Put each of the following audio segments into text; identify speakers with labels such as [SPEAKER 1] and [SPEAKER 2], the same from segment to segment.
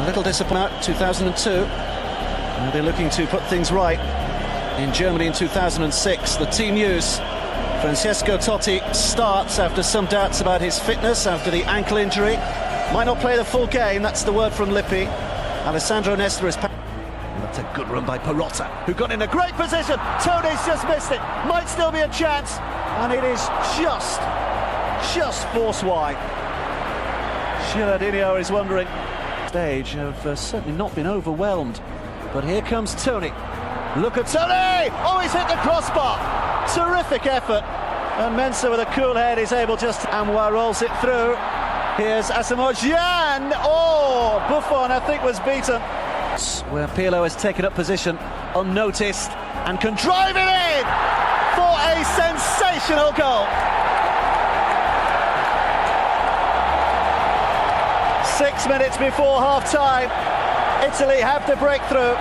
[SPEAKER 1] A little disappointment 2002. And they're looking to put things right in Germany in 2006. The team news. Francesco Totti starts after some doubts about his fitness after the ankle injury. Might not play the full game, that's the word from Lippi. Alessandro Nesta is... That's a good run by Perotta, who got in a great position. Tony's just missed it. Might still be a chance. And it is just force wide. Gilardino is wondering. Stage have certainly not been overwhelmed. But here comes Tony. Look at Tony! Oh, he's hit the crossbar. Terrific effort. And Mensah with a cool head is able just... Amwa rolls it through. Here's Asamoah Gyan. Oh, Buffon, I think, was beaten. Where Pirlo has taken up position unnoticed and can drive it in for a sensational goal. 6 minutes before half-time, Italy have the breakthrough,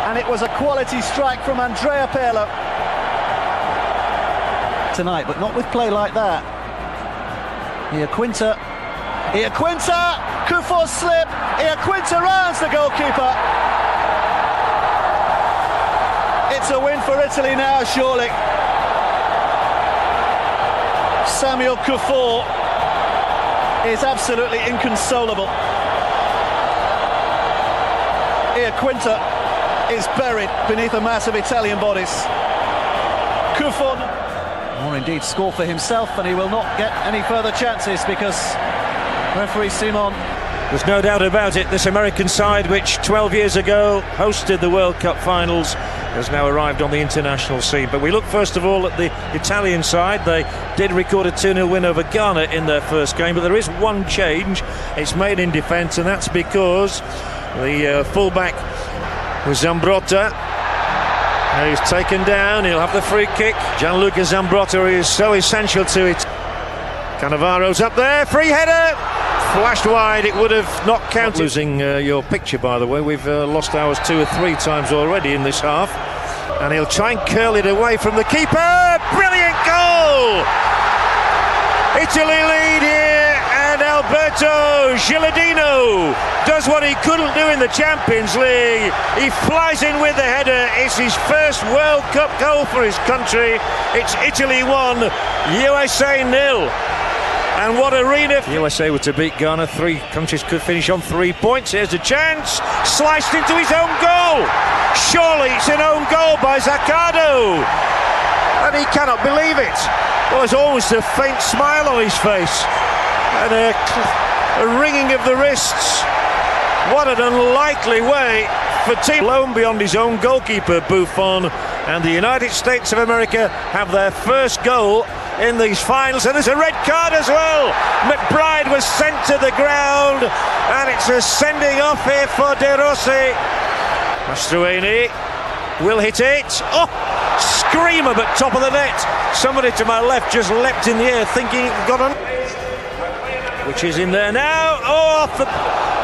[SPEAKER 1] and it was a quality strike from Andrea Pirlo. Tonight, but not with play like that. Iaquinta, Kufuor's slip, Iaquinta rounds the goalkeeper. It's a win for Italy now, surely. Samuel Kufuor is absolutely inconsolable. Iaquinta is buried beneath a mass of Italian bodies. Kufuor, or indeed score for himself, and he will not get any further chances because referee Simon.
[SPEAKER 2] There's no doubt about it, this American side, which 12 years ago hosted the World Cup finals, has now arrived on the international scene. But we look first of all at the Italian side. They did record a 2-0 win over Ghana in their first game, but there is one change. It's made in defence, and that's because the fullback was Zambrotta. He's taken down, he'll have the free kick. Gianluca Zambrotta is so essential to it. Cannavaro's up there, free header! Flashed wide, it would have not counted. Losing your picture, by the way. We've lost ours 2 or 3 times already in this half. And he'll try and curl it away from the keeper. Brilliant goal! Italy lead here, and Alberto Gilardino does what he couldn't do in the Champions League. He flies in with the header. It's his first World Cup goal for his country. It's Italy 1, USA 0. And what arena! If USA were to beat Ghana, 3 countries could finish on 3 points. Here's a chance, sliced into his own goal. Surely it's an own goal by Zaccardo, and he cannot believe it. Well, there's almost a faint smile on his face, and a wringing of the wrists. What an unlikely way for team blown beyond his own goalkeeper, Buffon. And the United States of America have their first goal in these finals, and there's a red card as well. McBride was sent to the ground, and it's a sending off here for De Rossi. Mastroeni will hit it. Oh, screamer, but top of the net. Somebody to my left just leapt in the air thinking it got on, which is in there now. Oh, off the...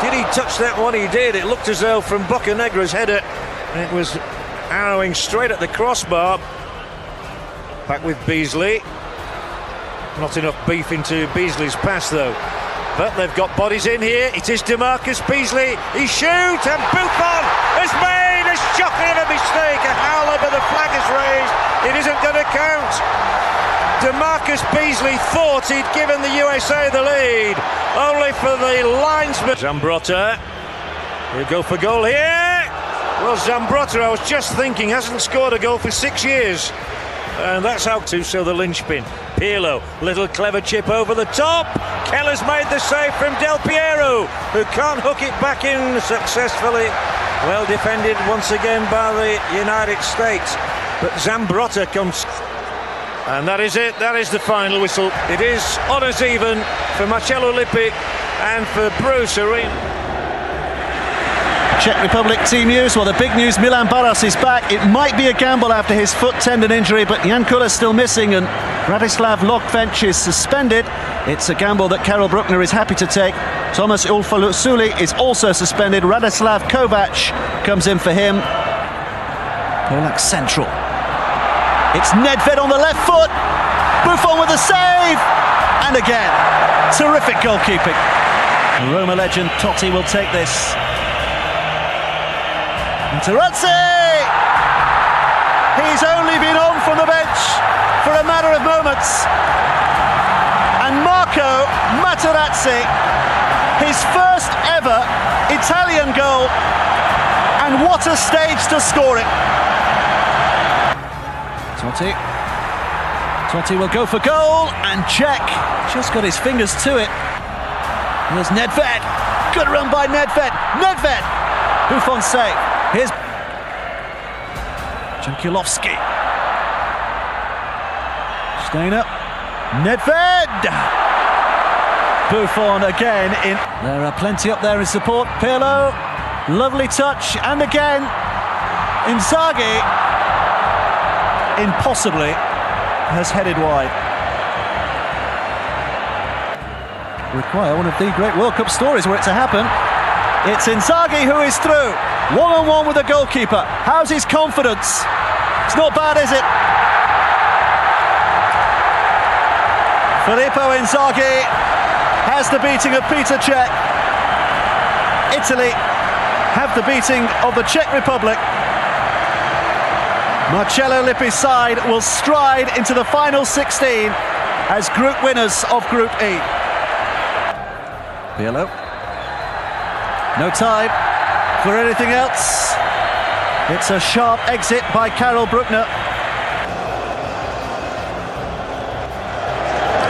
[SPEAKER 2] Did he touch that one? He did. It looked as though from Bocanegra's header it was arrowing straight at the crossbar. Back with Beasley. Not enough beef into Beasley's pass though. But they've got bodies in here. It is DeMarcus Beasley. He shoots, and Buffon has made a shocking of a mistake. A howler, but the flag is raised. It isn't going to count. DeMarcus Beasley thought he'd given the USA the lead, only for the linesman. Zambrotta, he'll go for goal here. Well, Zambrotta, I was just thinking, hasn't scored a goal for 6 years. And that's how to, so the linchpin. Pirlo, little clever chip over the top. Keller's made the save from Del Piero, who can't hook it back in successfully. Well defended once again by the United States. But Zambrotta comes... And that is it, that is the final whistle. It is honours even for Marcello Lippi and for Bruce Arena.
[SPEAKER 1] Czech Republic team news. Well, the big news, Milan Baras is back. It might be a gamble after his foot tendon injury, but Jan Kulla's still missing and Radislav Lokvench is suspended. It's a gamble that Karel Bruckner is happy to take. Thomas Ulfalusuli is also suspended. Radislav Kovac comes in for him. Polak central. It's Nedved on the left foot. Buffon with a save. And again, terrific goalkeeping. Roma legend Totti will take this. Materazzi! He's only been on from the bench for a matter of moments. And Marco Materazzi, his first ever Italian goal, and what a stage to score it. Totti will go for goal, and Czech just got his fingers to it. Here's Nedved, good run by Nedved, Buffon save. Here's Jankulovski, Steiner, Nedved, Buffon again in. There are plenty up there in support. Pirlo, lovely touch, and again Inzaghi, impossibly, has headed wide. Require one of the great World Cup stories were it to happen. It's Inzaghi who is through, one-on-one with the goalkeeper. How's his confidence? It's not bad, is it? Filippo Inzaghi has the beating of Peter Cech. Italy have the beating of the Czech Republic. Marcello Lippi's side will stride into the final 16 as group winners of Group E. Pirlo. No time for anything else. It's a sharp exit by Karel Bruckner.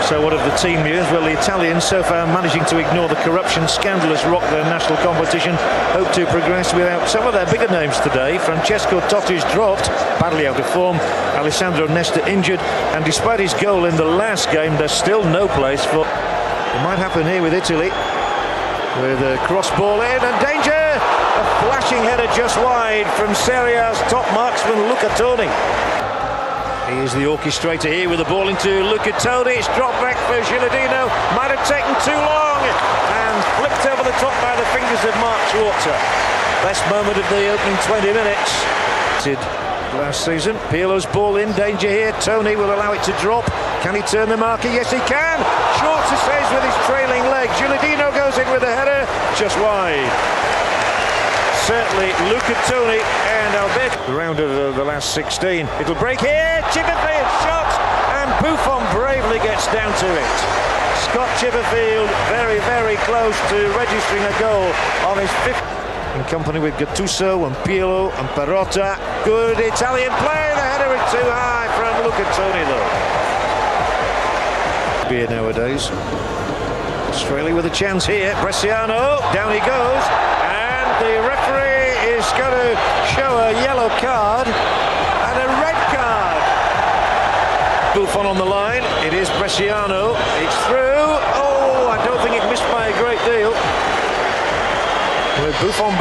[SPEAKER 2] So what of the team news? Well, the Italians so far managing to ignore the corruption scandal has rocked their national competition. Hope to progress without some of their bigger names today. Francesco Totti's dropped, badly out of form. Alessandro Nesta injured, and despite his goal in the last game, there's still no place for. It might happen here with Italy, with a cross ball in and danger. A flashing header just wide from Serie A's top marksman Luca Toni. He is the orchestrator here with the ball into Luca Toni. It's dropped back for Gilardino. Might have taken too long and flipped over the top by the fingers of Mark Schwarzer. Best moment of the opening 20 minutes. Last season, Pirlo's ball in, danger here. Toni will allow it to drop. Can he turn the marker? Yes, he can. Schwarzer saves with his trailing leg. Gilardino goes in with a header, just wide. Certainly Luca Toni and Alberto. The round of the last 16. It'll break here. Chipperfield shot, and Buffon bravely gets down to it. Scott Chipperfield very, very close to registering a goal on his fifth. In company with Gattuso and Pirlo and Perotta. Good Italian play. The header is too high from Luca Toni though. Beer nowadays. Australia with a chance here. Bresciano, down he goes. The referee is going to show a yellow card and a red card. Buffon on the line. It is Bresciano. It's through. Oh, I don't think it missed by a great deal. With Buffon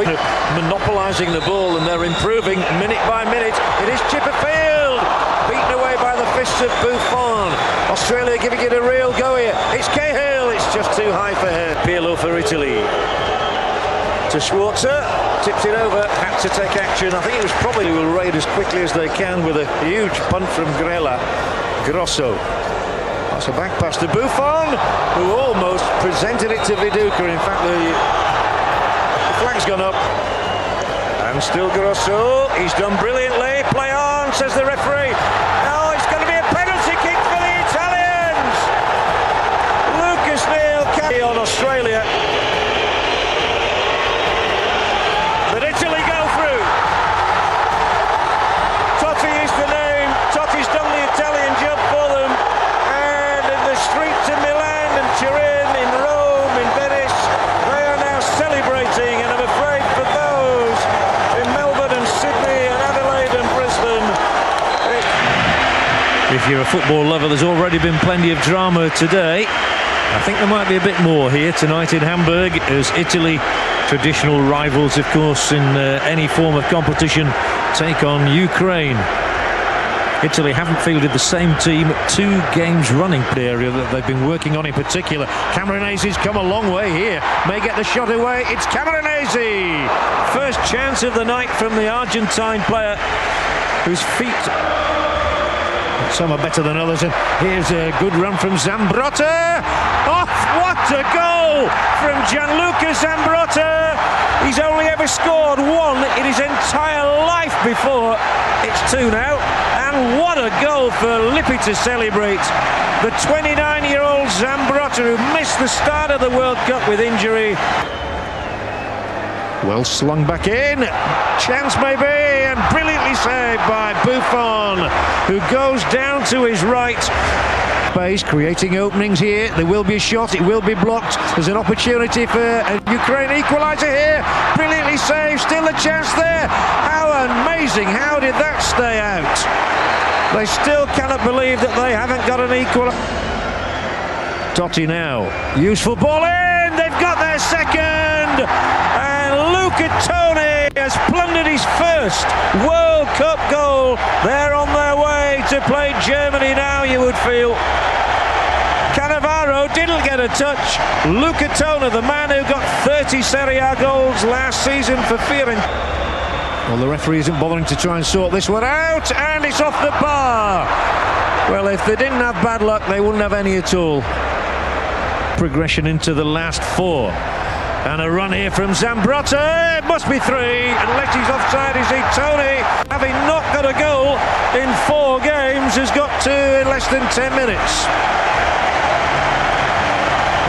[SPEAKER 2] monopolising the ball, and they're improving minute by minute. It is Chipperfield, beaten away by the fists of Buffon. Australia giving it a real go here. It's Cahill. It's just too high for her. Pirlo for Italy. To Schwarzer, tips it over, had to take action. I think it was probably will raid as quickly as they can with a huge punt from Grella. Grosso. That's a back pass to Buffon, who almost presented it to Viduka. In fact, the flag's gone up. And still Grosso. He's done brilliantly. Play on, says the referee. Oh, it's going to be a penalty kick for the Italians. Lucas Neal carry on Australia. If you're a football lover, there's already been plenty of drama today. I think there might be a bit more here tonight in Hamburg, as Italy, traditional rivals of course in any form of competition, take on Ukraine. Italy haven't fielded the same team 2 games running. The area that they've been working on in particular. Camoranese's come a long way here. May get the shot away. It's Camoranese! First chance of the night from the Argentine player, whose feet Some are better than others, and here's a good run from Zambrotta. Oh, what a goal from Gianluca Zambrotta! He's only ever scored one in his entire life before. It's 2 now, and what a goal for Lippi to celebrate. The 29-year-old Zambrotta, who missed the start of the World Cup with injury. Well slung back in, chance maybe, and brilliantly saved by Buffon, who goes down to his right. Space, creating openings here. There will be a shot, it will be blocked. There's an opportunity for a Ukraine equaliser here. Brilliantly saved, still a chance there. How amazing, how did that stay out? They still cannot believe that they haven't got an equaliser. Totti now, useful ball in, they've got their second! Luca Toni has plundered his first World Cup goal. They're on their way to play Germany now, you would feel. Cannavaro didn't get a touch. Luca Toni, the man who got 30 Serie A goals last season for Fiorentina. Well, the referee isn't bothering to try and sort this one out, and it's off the bar. Well, if they didn't have bad luck, they wouldn't have any at all. Progression into the last 4. And a run here from Zambrotta. It must be 3, unless he's offside. Is he? Toni, having not got a goal in 4 games, has got 2 in less than 10 minutes.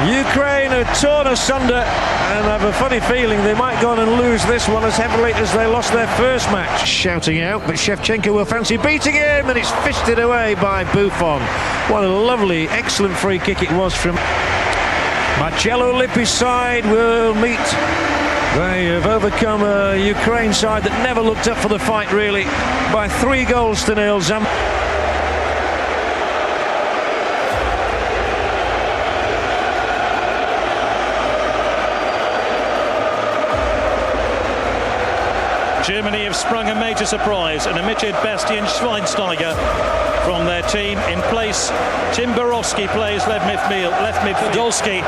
[SPEAKER 2] Ukraine are torn asunder, and I have a funny feeling they might go on and lose this one as heavily as they lost their first match. Shouting out, but Shevchenko will fancy beating him, and it's fisted away by Buffon. What a lovely, excellent free kick it was from Marcello Lippi's side. Will meet. They have overcome a Ukraine side that never looked up for the fight, really, by 3-0.
[SPEAKER 3] Germany have sprung a major surprise, and omitted Bastian Schweinsteiger from their team. In place, Tim Borowski plays left midfield. Podolski,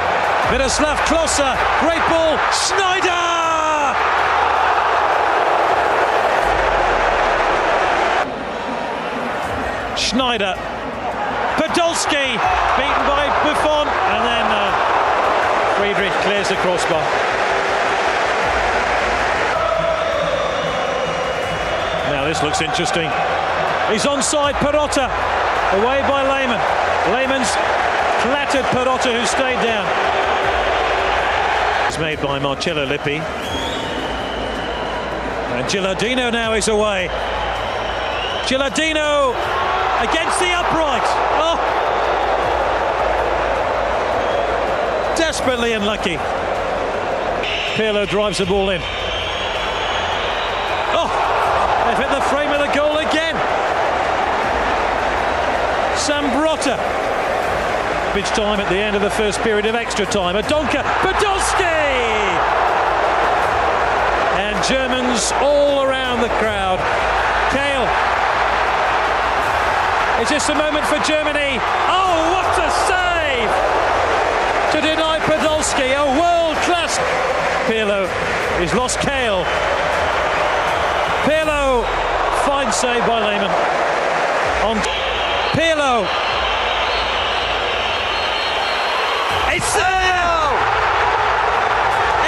[SPEAKER 3] Miroslav Klose, great ball, Schneider! Schneider, Podolski, beaten by Buffon, and then Friedrich clears the crossbar. This looks interesting. He's onside, Perotta, away by Lehmann. Lehmann's flattered Perotta, who stayed down. It's made by Marcello Lippi. And Gilardino now is away. Gilardino against the upright. Oh! Desperately unlucky. Pirlo drives the ball in. They've hit the frame of the goal again. Zambrotta. Pitch time at the end of the first period of extra time. Adonka, Podolski! And Germans all around the crowd. Kale. Is this a moment for Germany? Oh, what a save! To deny Podolski, a world-class. Pirlo, he's lost Kale. Pirlo, fine save by Lehmann. On Pirlo. It's there!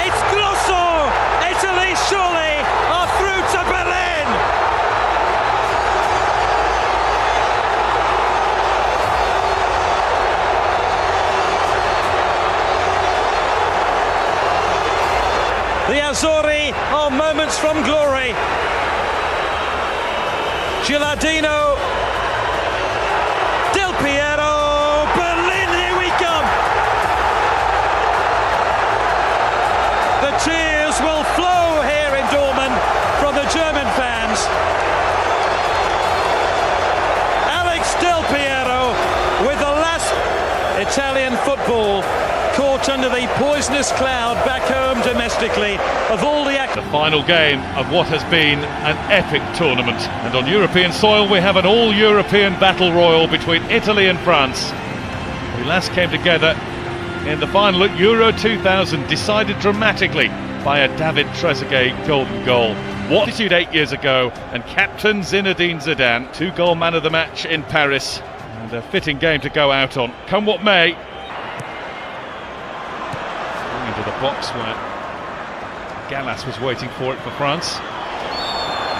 [SPEAKER 3] It's Grosso! Italy surely are through to Berlin! The Azzurri are moments from glory. Gilardino, Del Piero, Berlin, here we come! The cheers will flow here in Dortmund from the German fans. Alex Del Piero with the last Italian football caught under the poisonous cloud back home domestically of all the
[SPEAKER 4] final game of what has been an epic tournament, and on European soil we have an all-European battle royal between Italy and France, who last came together in the final at Euro 2000, decided dramatically by a David Trezeguet golden goal. What attitude 8 years ago, and captain Zinedine Zidane, 2-goal man of the match in Paris, and a fitting game to go out on, come what may. Going into the box where Gallas was waiting for it for France.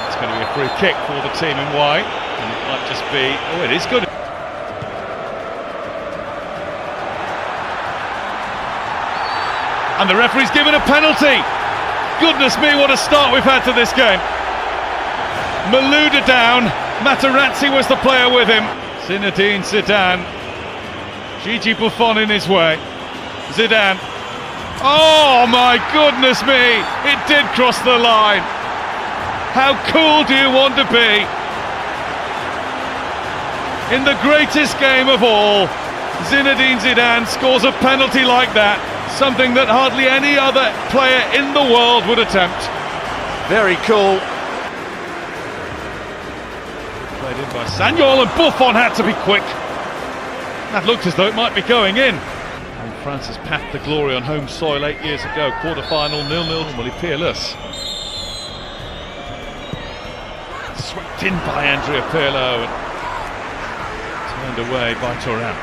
[SPEAKER 4] It's going to be a free kick for the team in white, and it might just be, oh, it is good. And the referee's given a penalty. Goodness me, what a start we've had to this game. Malouda down, Materazzi was the player with him. Zinedine Zidane, Gigi Buffon in his way. Zidane, oh my goodness me, it did cross the line. How cool do you want to be? In the greatest game of all, Zinedine Zidane scores a penalty like that, something that hardly any other player in the world would attempt.
[SPEAKER 2] Very cool.
[SPEAKER 4] Played in by Sagnol, and Buffon had to be quick. That looked as though it might be going in. And France has packed the glory on home soil 8 years ago. Quarter-final, 0-0, Willie Peerless. Swept in by Andrea Pirlo and turned away by Thuram.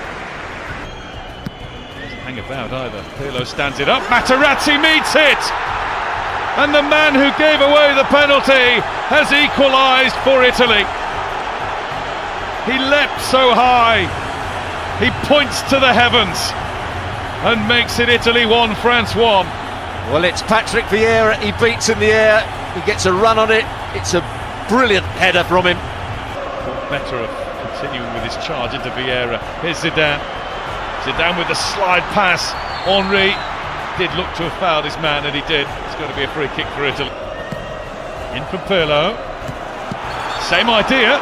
[SPEAKER 4] Doesn't hang about either. Pirlo stands it up, Materazzi meets it! And the man who gave away the penalty has equalised for Italy. He leapt so high, he points to the heavens and makes it Italy 1, France 1.
[SPEAKER 2] Well, it's Patrick Vieira, he beats in the air, he gets a run on it, it's a brilliant header from him.
[SPEAKER 4] Better of continuing with his charge into Vieira. Here's Zidane. Zidane with the slide pass. Henry did look to have fouled his man, and he did. It's going to be a free kick for Italy. In from Pirlo. Same idea.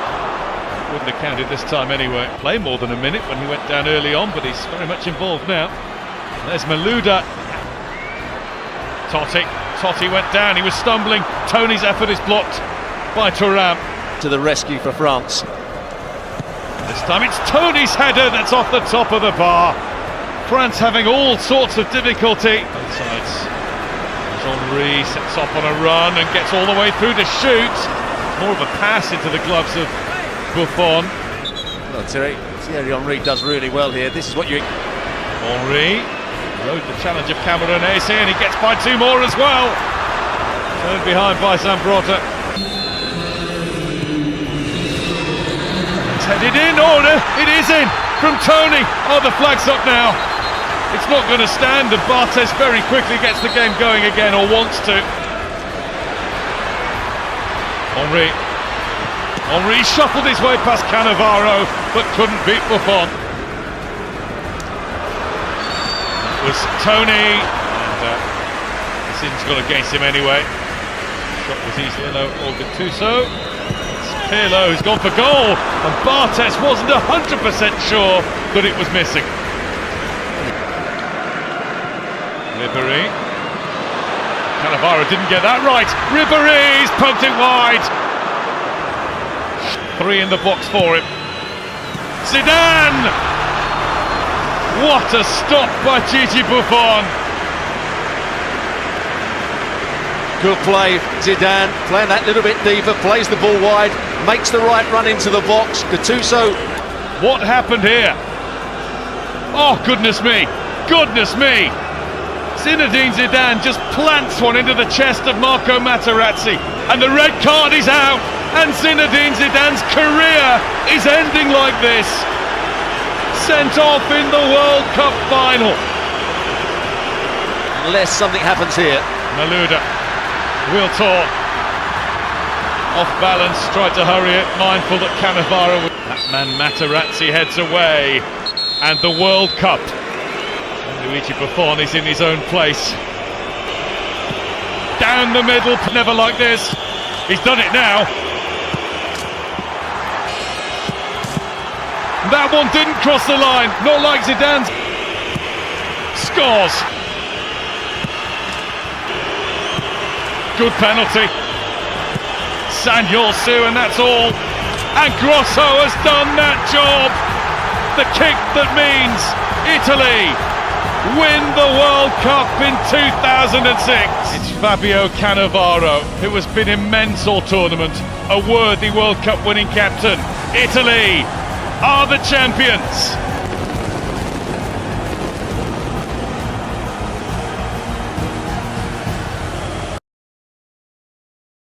[SPEAKER 4] Wouldn't have counted this time anyway. Play more than a minute when he went down early on, but he's very much involved now. There's Malouda. Totti went down, he was stumbling. Tony's effort is blocked by Thuram.
[SPEAKER 2] To the rescue for France.
[SPEAKER 4] This time it's Tony's header that's off the top of the bar. France having all sorts of difficulty. Both sides. Henry sets off on a run and gets all the way through to shoot. It's more of a pass into the gloves of Buffon.
[SPEAKER 2] Well, Thierry Henry does really well here. This is what you...
[SPEAKER 4] Henry rode the challenge of Cameronese, and he gets by two more as well. Turned behind by Zambrotta. It's headed in, order, it is in from Tony. Oh, the flag's up now. It's not going to stand, and Bartes very quickly gets the game going again, or wants to. Henry shuffled his way past Cannavaro, but couldn't beat Buffon. That was Tony, and Sin's got against him anyway. Shot was easily no or Gattuso. It's Pirlo who's gone for goal, and Bartes wasn't 100% sure, but it was missing. Ribéry. Cannavaro didn't get that right. Ribéry's poked it wide. 3 in the box for him. Zidane! What a stop by Gigi Buffon.
[SPEAKER 2] Good play, Zidane, playing that little bit deeper, plays the ball wide, makes the right run into the box. Gattuso.
[SPEAKER 4] What happened here? Oh, goodness me. Goodness me. Zinedine Zidane just plants one into the chest of Marco Materazzi, and the red card is out, and Zinedine Zidane's career is ending like this. Sent off in the World Cup final.
[SPEAKER 2] Unless something happens here.
[SPEAKER 4] Malouda, wheel torn. Off balance, tried to hurry it, mindful that Cannavaro... That man Materazzi heads away, and the World Cup. Luigi Buffon is in his own place. Down the middle, never like this. He's done it now. That one didn't cross the line, not like Zidane's. Scores. Good penalty. Sagnol Sue, and that's all. And Grosso has done that job. The kick that means Italy win the World Cup in 2006. It's Fabio Cannavaro, who has been immense all tournament, a worthy World Cup winning captain. Italy are the champions.